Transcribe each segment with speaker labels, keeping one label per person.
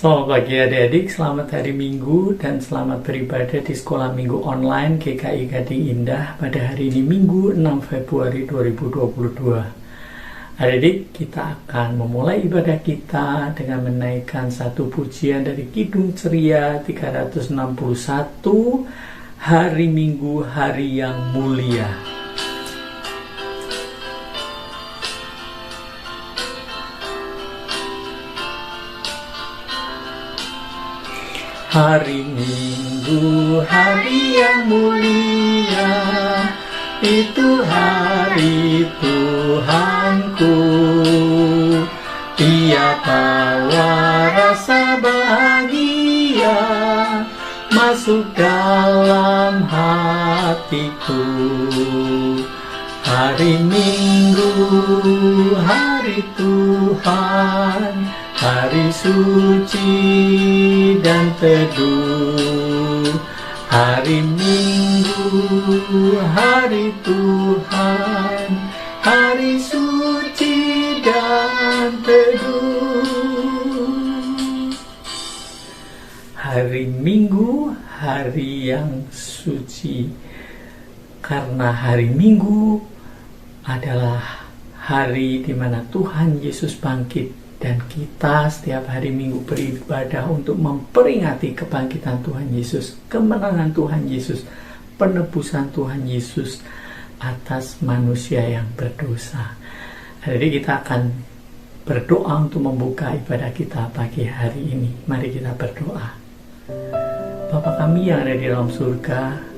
Speaker 1: Selamat pagi adik-adik, selamat hari Minggu dan selamat beribadah di Sekolah Minggu Online GKI Gading Indah pada hari ini Minggu 6 Februari 2022. Adik-adik, kita akan memulai ibadah kita dengan menaikkan satu pujian dari Kidung Ceria 361, Hari Minggu, Hari yang Mulia. Hari Minggu, hari yang mulia, itu hari Tuhanku. Ia bawa rasa bahagia masuk dalam hatiku. Hari Minggu, hari Tuhan, hari suci dan teduh. Hari Minggu, hari Tuhan, hari suci dan teduh. Hari Minggu, hari yang suci. Karena hari Minggu adalah hari di mana Tuhan Yesus bangkit, dan kita setiap hari Minggu beribadah untuk memperingati kebangkitan Tuhan Yesus, kemenangan Tuhan Yesus, penebusan Tuhan Yesus atas manusia yang berdosa. Jadi kita akan berdoa untuk membuka ibadah kita pagi hari ini. Mari kita berdoa. Bapa kami yang ada di dalam surga,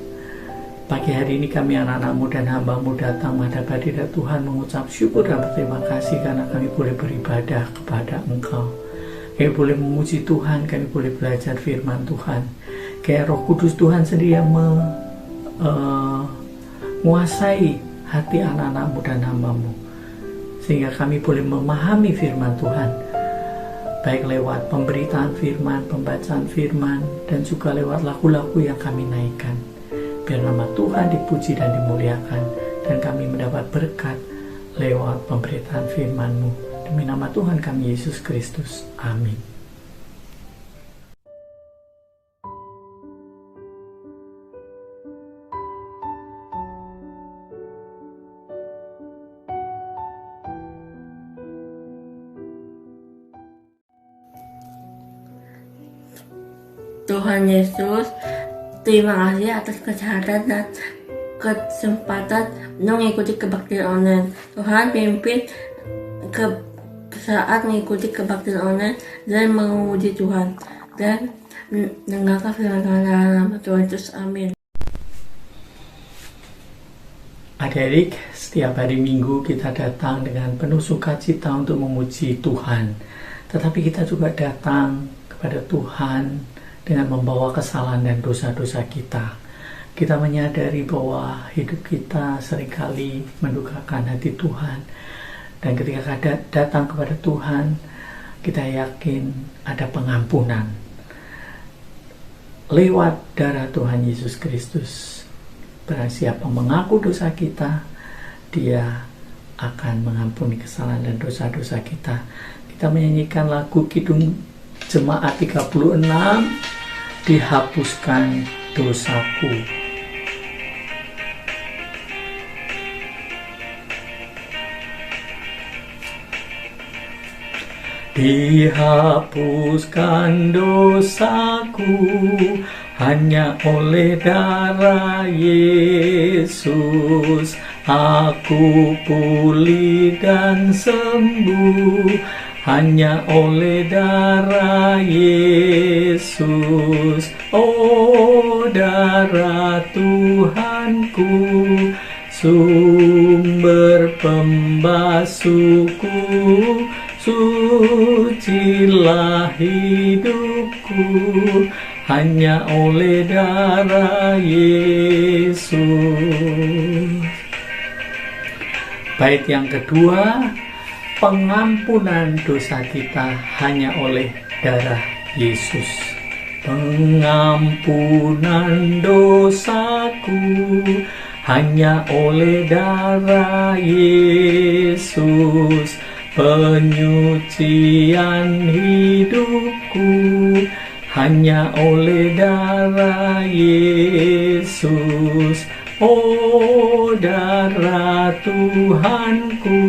Speaker 1: pagi hari ini kami anak-anak-Mu dan hamba-Mu datang menghadap hadirat Tuhan mengucap syukur dan berterima kasih karena kami boleh beribadah kepada Engkau. Kami boleh memuji Tuhan, kami boleh belajar firman Tuhan. Kayak Roh Kudus Tuhan sendiri yang menguasai hati anak-anak-Mu dan hamba-Mu, sehingga kami boleh memahami firman Tuhan, baik lewat pemberitaan firman, pembacaan firman, dan juga lewat lagu-lagu yang kami naikkan. Biar nama Tuhan dipuji dan dimuliakan, dan kami mendapat berkat lewat pemberitaan firman-Mu. Demi nama Tuhan kami Yesus Kristus. Amin.
Speaker 2: Tuhan Yesus, terima kasih atas kesehatan dan kesempatan mengikuti kebaktian online. Tuhan pimpin saat mengikuti kebaktian online dan memuji Tuhan dan mendengarkan firman Tuhan dalam nama Tuhan Yesus. Amin.
Speaker 1: Adik-adik, setiap hari Minggu kita datang dengan penuh sukacita untuk memuji Tuhan. Tetapi kita juga datang kepada Tuhan dengan membawa kesalahan dan dosa-dosa kita. Kita menyadari bahwa hidup kita seringkali mendukakan hati Tuhan. Dan ketika datang kepada Tuhan, kita yakin ada pengampunan lewat darah Tuhan Yesus Kristus. Barang siapa mengaku dosa kita, Dia akan mengampuni kesalahan dan dosa-dosa kita. Kita menyanyikan lagu Kidung Jemaat 36, Dihapuskan Dosaku. Dihapuskan dosaku hanya oleh darah Yesus. Aku pulih dan sembuh hanya oleh darah Yesus. Oh, darah Tuhanku, sumber pembasuhku, sucilah hidupku hanya oleh darah Yesus. Bait yang kedua, pengampunan dosa kita hanya oleh darah Yesus. Pengampunan dosaku hanya oleh darah Yesus. Penyucian hidupku hanya oleh darah Yesus. Oh, darah Tuhanku,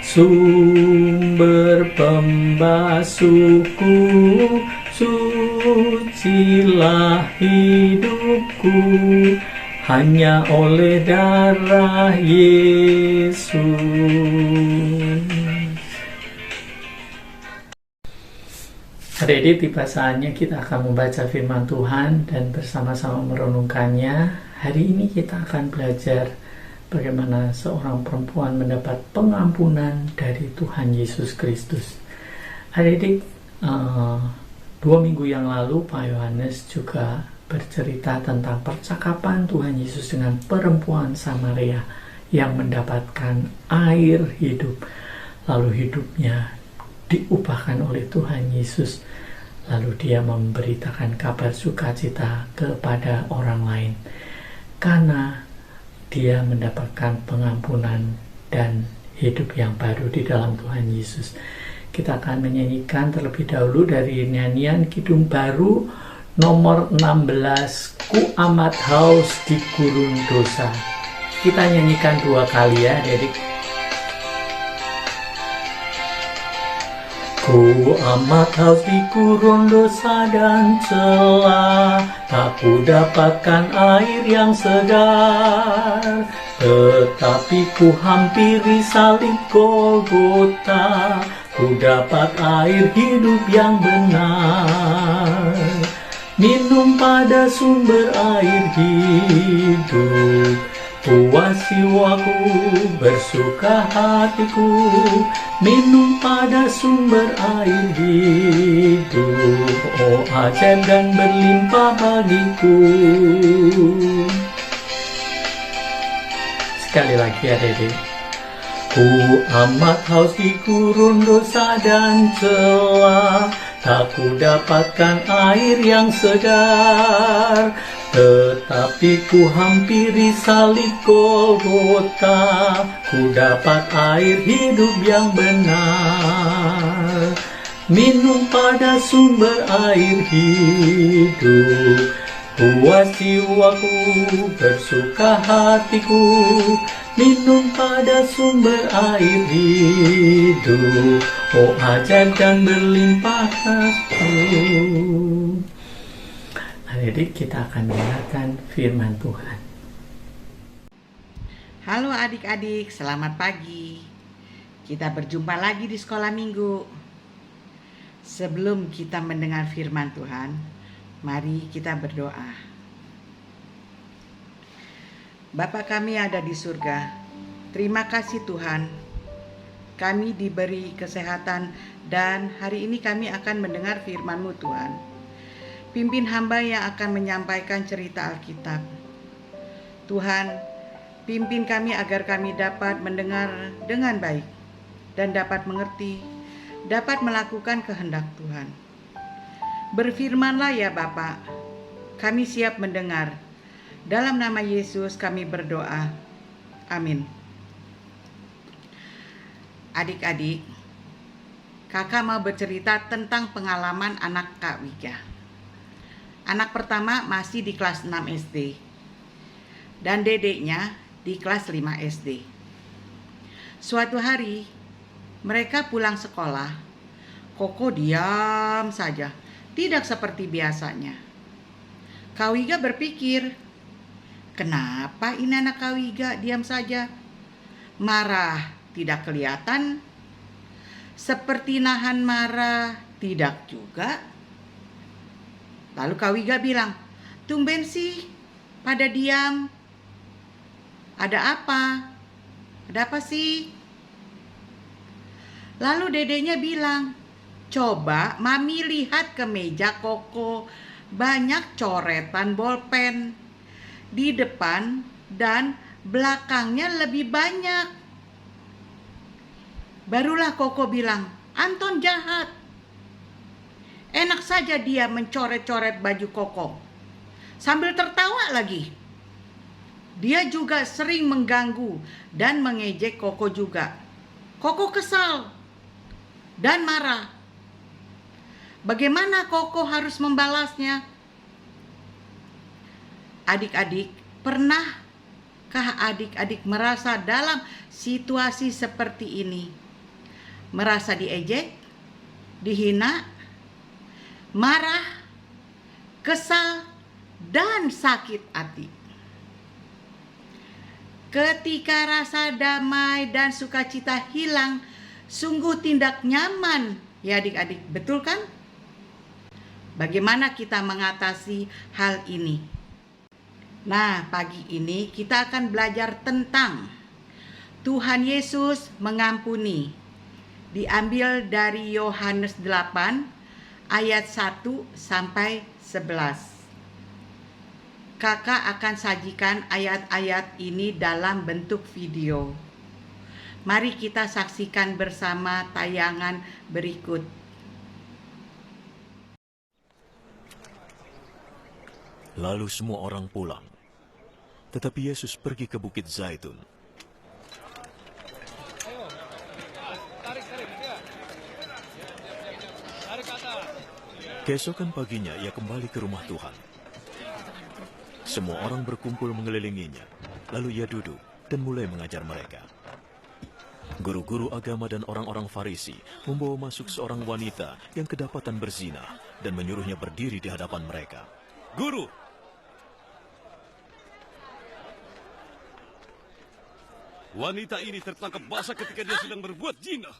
Speaker 1: sumber pembasuhku, sucilah hidupku, hanya oleh darah Yesus. Adik-adik, tiba saatnya kita akan membaca firman Tuhan dan bersama-sama merenungkannya. Hari ini kita akan belajar bagaimana seorang perempuan mendapat pengampunan dari Tuhan Yesus Kristus. Adik-adik, 2 minggu yang lalu Pak Yohanes juga bercerita tentang percakapan Tuhan Yesus dengan perempuan Samaria yang mendapatkan air hidup, lalu hidupnya diubahkan oleh Tuhan Yesus, lalu dia memberitakan kabar sukacita kepada orang lain karena dia mendapatkan pengampunan dan hidup yang baru di dalam Tuhan Yesus. Kita akan menyanyikan terlebih dahulu dari nyanyian Kidung Baru nomor 16, Ku amat haus di gurun dosa. Kita nyanyikan 2 kali ya, adik. Ku amat haus di gurun dosa dan celah, tak ku dapatkan air yang segar. Tetapi ku hampiri salib Golgota, ku dapat air hidup yang benar. Minum pada sumber air hidup, puas jiwaku, bersuka hatiku, minum pada sumber air hidup. Oh, ajaib dan berlimpah bagiku. Sekali lagi adik-adik. Ku amat haus di gurun dosa dan celah, tak ku dapatkan air yang segar. Tetapi ku hampiri salib Golgota, ku dapat air hidup yang benar. Minum pada sumber air hidup, puas jiwaku, bersuka hatiku, minum pada sumber air hidup. Oh, ajaib dan berlimpah kasih. Adik, kita akan mendengarkan firman Tuhan.
Speaker 3: Halo adik-adik, selamat pagi. Kita berjumpa lagi di sekolah minggu. Sebelum kita mendengar firman Tuhan, mari kita berdoa. Bapa kami ada di surga, terima kasih Tuhan. Kami diberi kesehatan dan hari ini kami akan mendengar firman-Mu Tuhan. Pimpin hamba yang akan menyampaikan cerita Alkitab. Tuhan, pimpin kami agar kami dapat mendengar dengan baik dan dapat mengerti, dapat melakukan kehendak Tuhan. Berfirmanlah ya Bapa, kami siap mendengar. Dalam nama Yesus kami berdoa. Amin. Adik-adik, kakak mau bercerita tentang pengalaman anak Kak Wika. Anak pertama masih di kelas 6 SD dan dedeknya di kelas 5 SD. Suatu hari mereka pulang sekolah, Koko diam saja, tidak seperti biasanya. Kak Wika berpikir, kenapa ini anak Kak Wika diam saja? Marah tidak kelihatan, seperti nahan marah tidak juga. Lalu Kak Wika bilang, tumben sih pada diam. Ada apa? Ada apa sih? Lalu dedenya bilang, coba Mami lihat ke meja Koko, banyak coretan bolpen. Di depan dan belakangnya lebih banyak. Barulah Koko bilang, Anton jahat. Enak saja dia mencoret-coret baju Koko, sambil tertawa lagi. Dia juga sering mengganggu dan mengejek Koko juga. Koko kesal dan marah. Bagaimana Koko harus membalasnya? Adik-adik, pernahkah adik-adik merasa dalam situasi seperti ini? Merasa diejek, dihina, marah, kesal, dan sakit hati. Ketika rasa damai dan sukacita hilang, sungguh tidak nyaman ya adik-adik, betul kan? Bagaimana kita mengatasi hal ini? Nah, pagi ini kita akan belajar tentang Tuhan Yesus mengampuni. Diambil dari Yohanes 8 ayat 1 sampai 11. Kakak akan sajikan ayat-ayat ini dalam bentuk video. Mari kita saksikan bersama tayangan berikut.
Speaker 4: Lalu semua orang pulang. Tetapi Yesus pergi ke Bukit Zaitun. Keesokan paginya ia kembali ke rumah Tuhan. Semua orang berkumpul mengelilinginya. Lalu ia duduk dan mulai mengajar mereka. Guru-guru agama dan orang-orang Farisi membawa masuk seorang wanita yang kedapatan berzina dan menyuruhnya berdiri di hadapan mereka.
Speaker 5: Guru, wanita ini tertangkap basah ketika dia sedang berbuat zina.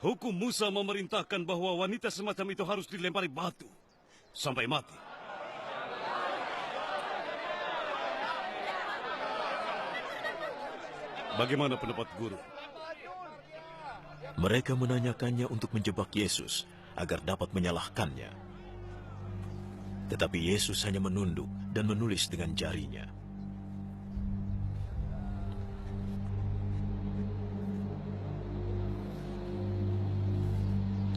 Speaker 5: Hukum Musa memerintahkan bahwa wanita semacam itu harus dilempari batu sampai mati. Bagaimana pendapat guru?
Speaker 4: Mereka menanyakannya untuk menjebak Yesus agar dapat menyalahkannya. Tetapi Yesus hanya menunduk dan menulis dengan jarinya.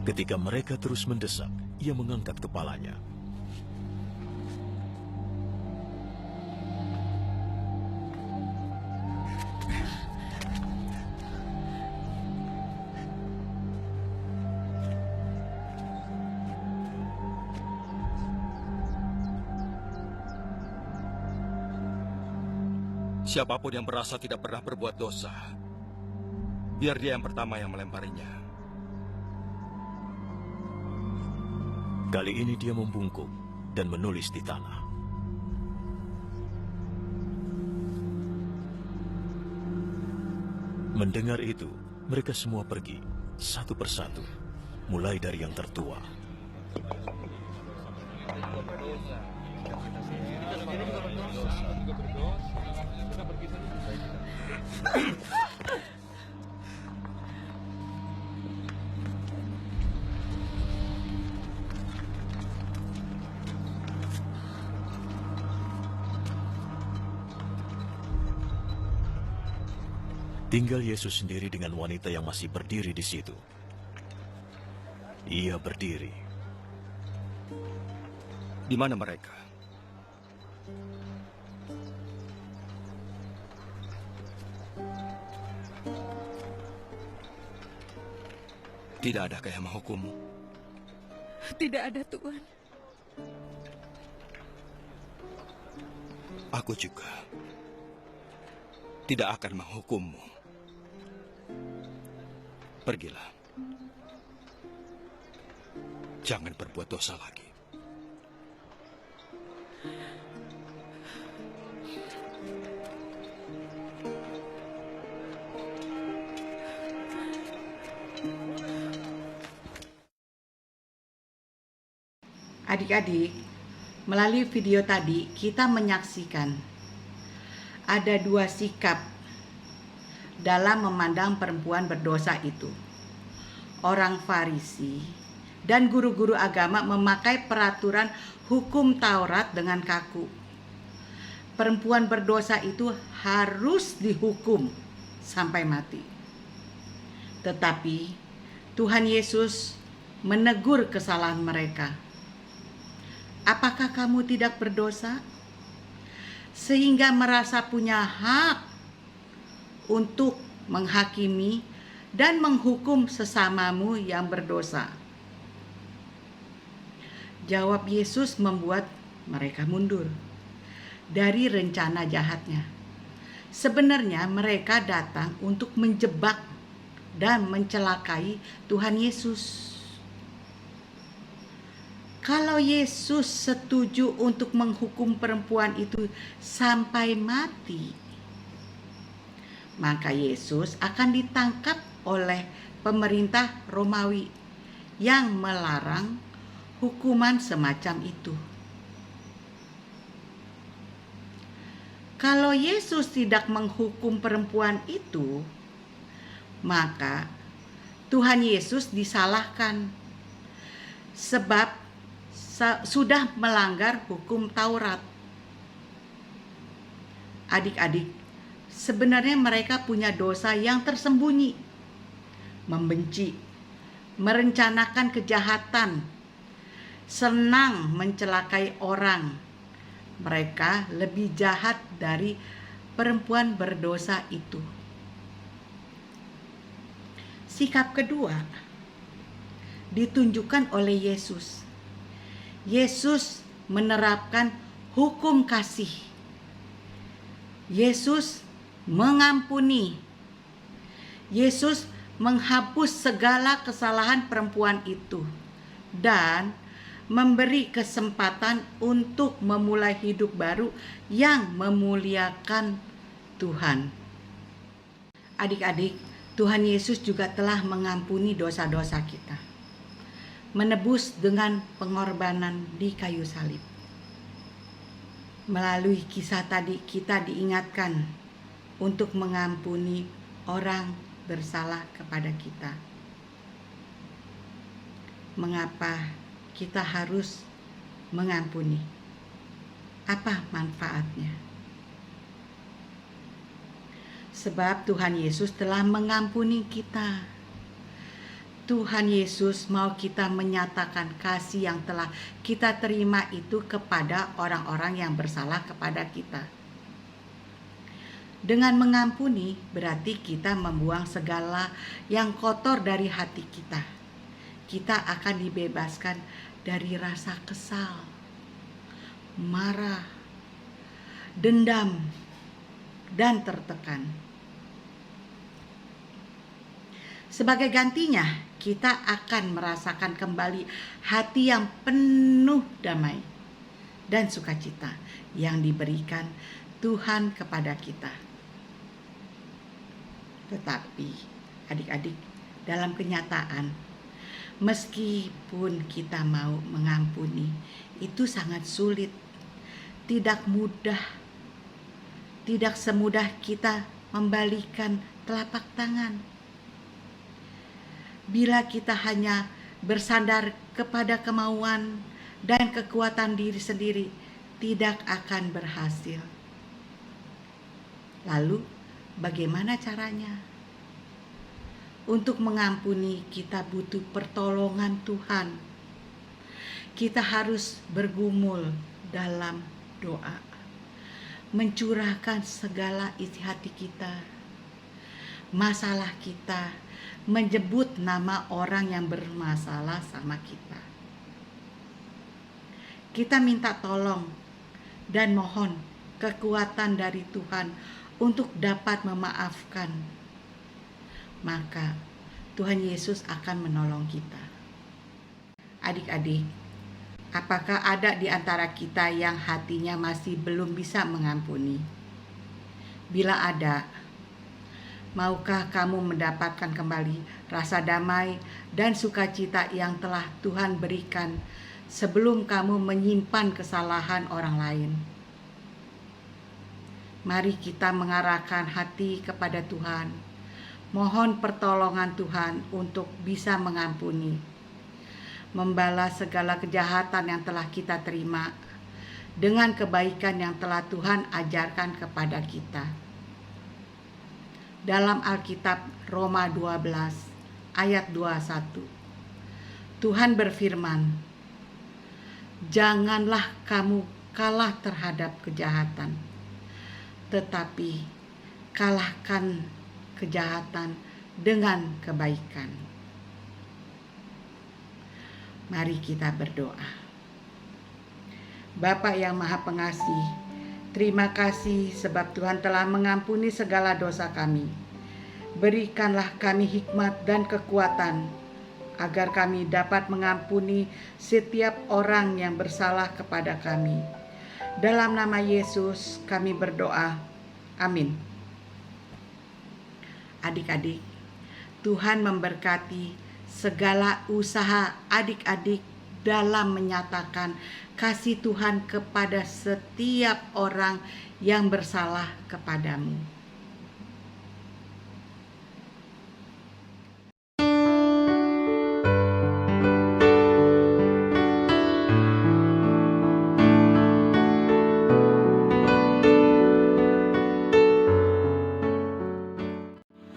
Speaker 4: Ketika mereka terus mendesak, ia mengangkat kepalanya.
Speaker 6: Siapapun yang merasa tidak pernah berbuat dosa, biar dia yang pertama yang melemparinya.
Speaker 4: Kali ini dia membungkuk dan menulis di tanah. Mendengar itu, mereka semua pergi, satu persatu, mulai dari yang tertua. Tinggal Yesus sendiri dengan wanita yang masih berdiri di situ. Ia berdiri.
Speaker 6: Di mana mereka? Tidak adakah yang menghukummu?
Speaker 7: Tidak ada, Tuhan.
Speaker 6: Aku juga tidak akan menghukummu. Pergilah. Jangan berbuat dosa lagi.
Speaker 3: Adik-adik, melalui video tadi kita menyaksikan ada dua sikap dalam memandang perempuan berdosa itu. Orang Farisi dan guru-guru agama memakai peraturan hukum Taurat dengan kaku. Perempuan berdosa itu harus dihukum sampai mati. Tetapi Tuhan Yesus menegur kesalahan mereka. Apakah kamu tidak berdosa? Sehingga merasa punya hak untuk menghakimi dan menghukum sesamamu yang berdosa. Jawab Yesus membuat mereka mundur dari rencana jahatnya. Sebenarnya mereka datang untuk menjebak dan mencelakai Tuhan Yesus. Kalau Yesus setuju untuk menghukum perempuan itu sampai mati, maka Yesus akan ditangkap oleh pemerintah Romawi yang melarang hukuman semacam itu. Kalau Yesus tidak menghukum perempuan itu, maka Tuhan Yesus disalahkan sebab sudah melanggar hukum Taurat. Adik-adik, sebenarnya mereka punya dosa yang tersembunyi, membenci, merencanakan kejahatan, senang mencelakai orang. Mereka lebih jahat dari perempuan berdosa itu. Sikap kedua ditunjukkan oleh Yesus. Yesus menerapkan hukum kasih. Yesus mengampuni. Yesus menghapus segala kesalahan perempuan itu dan memberi kesempatan untuk memulai hidup baru yang memuliakan Tuhan. Adik-adik, Tuhan Yesus juga telah mengampuni dosa-dosa kita, menebus dengan pengorbanan di kayu salib. Melalui kisah tadi kita diingatkan untuk mengampuni orang bersalah kepada kita. Mengapa kita harus mengampuni? Apa manfaatnya? Sebab Tuhan Yesus telah mengampuni kita. Tuhan Yesus mau kita menyatakan kasih yang telah kita terima itu kepada orang-orang yang bersalah kepada kita. Dengan mengampuni berarti kita membuang segala yang kotor dari hati kita. Kita akan dibebaskan dari rasa kesal, marah, dendam, dan tertekan. Sebagai gantinya, kita akan merasakan kembali hati yang penuh damai dan sukacita yang diberikan Tuhan kepada kita. Tetapi adik-adik, dalam kenyataan, meskipun kita mau mengampuni, itu sangat sulit, tidak mudah, tidak semudah kita membalikan telapak tangan. Bila kita hanya bersandar kepada kemauan dan kekuatan diri sendiri, tidak akan berhasil. Lalu, bagaimana caranya? Untuk mengampuni, kita butuh pertolongan Tuhan. Kita harus bergumul dalam doa, mencurahkan segala isi hati kita, masalah kita, menyebut nama orang yang bermasalah sama kita. Kita minta tolong dan mohon kekuatan dari Tuhan untuk dapat memaafkan. Maka Tuhan Yesus akan menolong kita. Adik-adik, apakah ada di antara kita yang hatinya masih belum bisa mengampuni? Bila ada, maukah kamu mendapatkan kembali rasa damai dan sukacita yang telah Tuhan berikan sebelum kamu menyimpan kesalahan orang lain? Mari kita mengarahkan hati kepada Tuhan, mohon pertolongan Tuhan untuk bisa mengampuni, membalas segala kejahatan yang telah kita terima dengan kebaikan yang telah Tuhan ajarkan kepada kita. Dalam Alkitab Roma 12 ayat 21, Tuhan berfirman, "Janganlah kamu kalah terhadap kejahatan, tetapi kalahkan kejahatan dengan kebaikan." Mari kita berdoa. Bapa yang Maha Pengasih, terima kasih sebab Tuhan telah mengampuni segala dosa kami. Berikanlah kami hikmat dan kekuatan, agar kami dapat mengampuni setiap orang yang bersalah kepada kami. Dalam nama Yesus kami berdoa. Amin. Adik-adik, Tuhan memberkati segala usaha adik-adik dalam menyatakan kasih Tuhan kepada setiap orang yang bersalah kepadamu.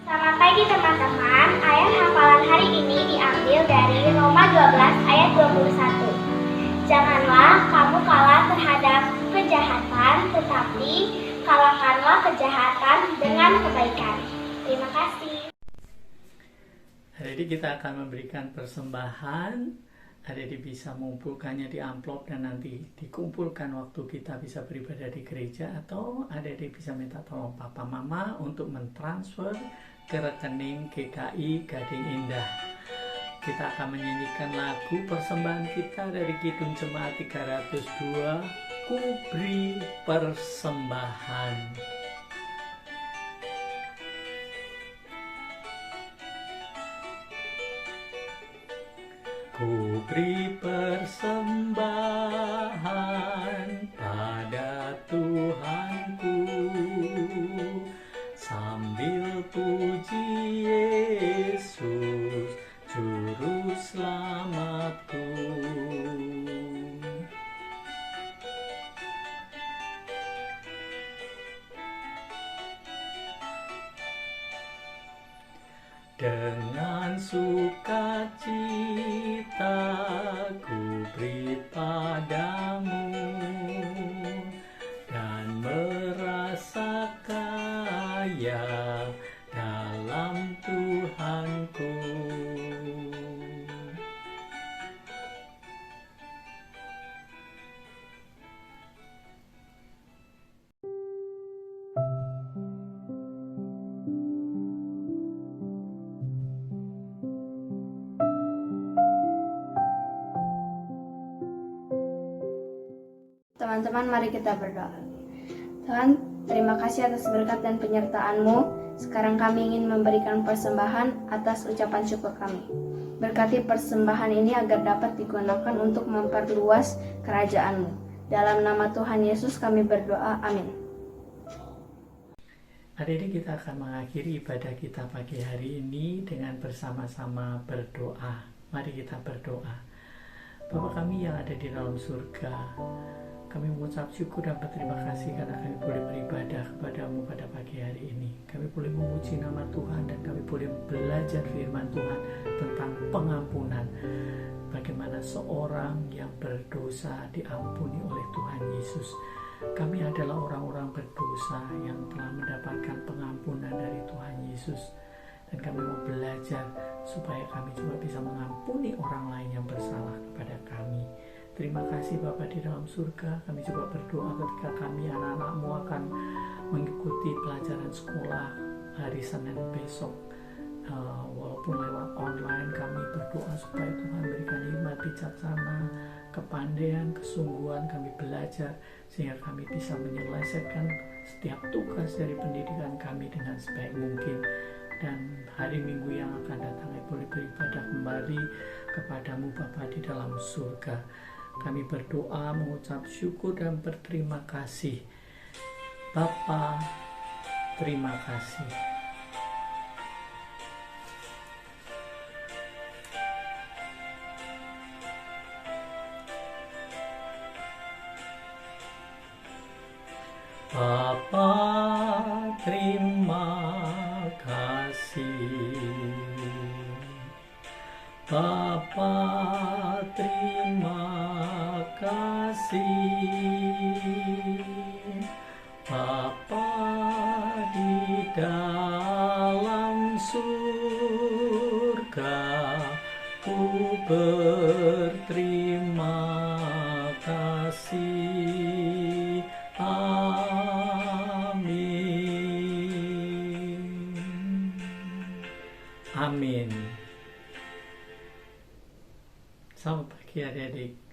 Speaker 8: Selamat pagi teman-teman. Ayat hafalan hari ini diambil dari Roma 12 ayat 21. Janganlah kamu kalah terhadap kejahatan, tetapi kalahkanlah kejahatan dengan kebaikan. Terima kasih.
Speaker 1: Hari ini kita akan memberikan persembahan. Adik-adik bisa mengumpulkannya di amplop dan nanti dikumpulkan waktu kita bisa beribadah di gereja, atau adik-adik bisa minta tolong papa mama untuk mentransfer ke rekening GKI Gading Indah. Kita akan menyanyikan lagu persembahan kita dari Kidung Jemaat 302, Ku Beri Persembahan. Ku beri persembahan pada Tuhanku, sambil puji Yesus, Juru Selamatku. Dengan sukacita ku beri padamu, dan merasa kaya dalam Tuhanku.
Speaker 9: Teman-teman, mari kita berdoa. Tuhan, terima kasih atas berkat dan penyertaan-Mu. Sekarang kami ingin memberikan persembahan atas ucapan syukur kami. Berkati persembahan ini agar dapat digunakan untuk memperluas kerajaan-Mu. Dalam nama Tuhan Yesus kami berdoa, amin.
Speaker 1: Hari ini kita akan mengakhiri ibadah kita pagi hari ini dengan bersama-sama berdoa. Mari kita berdoa. Bapa kami yang ada di dalam surga, kami mengucap syukur dan berterima kasih karena kami boleh beribadah kepadamu pada pagi hari ini. Kami boleh memuji nama Tuhan dan kami boleh belajar firman Tuhan tentang pengampunan. Bagaimana seorang yang berdosa diampuni oleh Tuhan Yesus. Kami adalah orang-orang berdosa yang telah mendapatkan pengampunan dari Tuhan Yesus. Dan kami mau belajar supaya kami juga bisa mengampuni orang lain yang bersalah kepada kami. Terima kasih Bapa di dalam surga. Kami juga berdoa ketika kami anak-anak-Mu akan mengikuti pelajaran sekolah hari Senin besok. Walaupun lewat online, kami berdoa supaya Tuhan berikan hikmat bijaksana, kepandaian, kesungguhan kami belajar sehingga kami bisa menyelesaikan setiap tugas dari pendidikan kami dengan sebaik mungkin. Dan hari Minggu yang akan datang kami boleh beribadah kembali kepadamu Bapa di dalam surga. Kami berdoa mengucap syukur dan berterima kasih. Bapa, terima kasih. Bapa, terima kasih. Bapa, terima kasih. Bapa di dalam surga, ku berterima kasih. Amin. Selamat pagi adik-adik.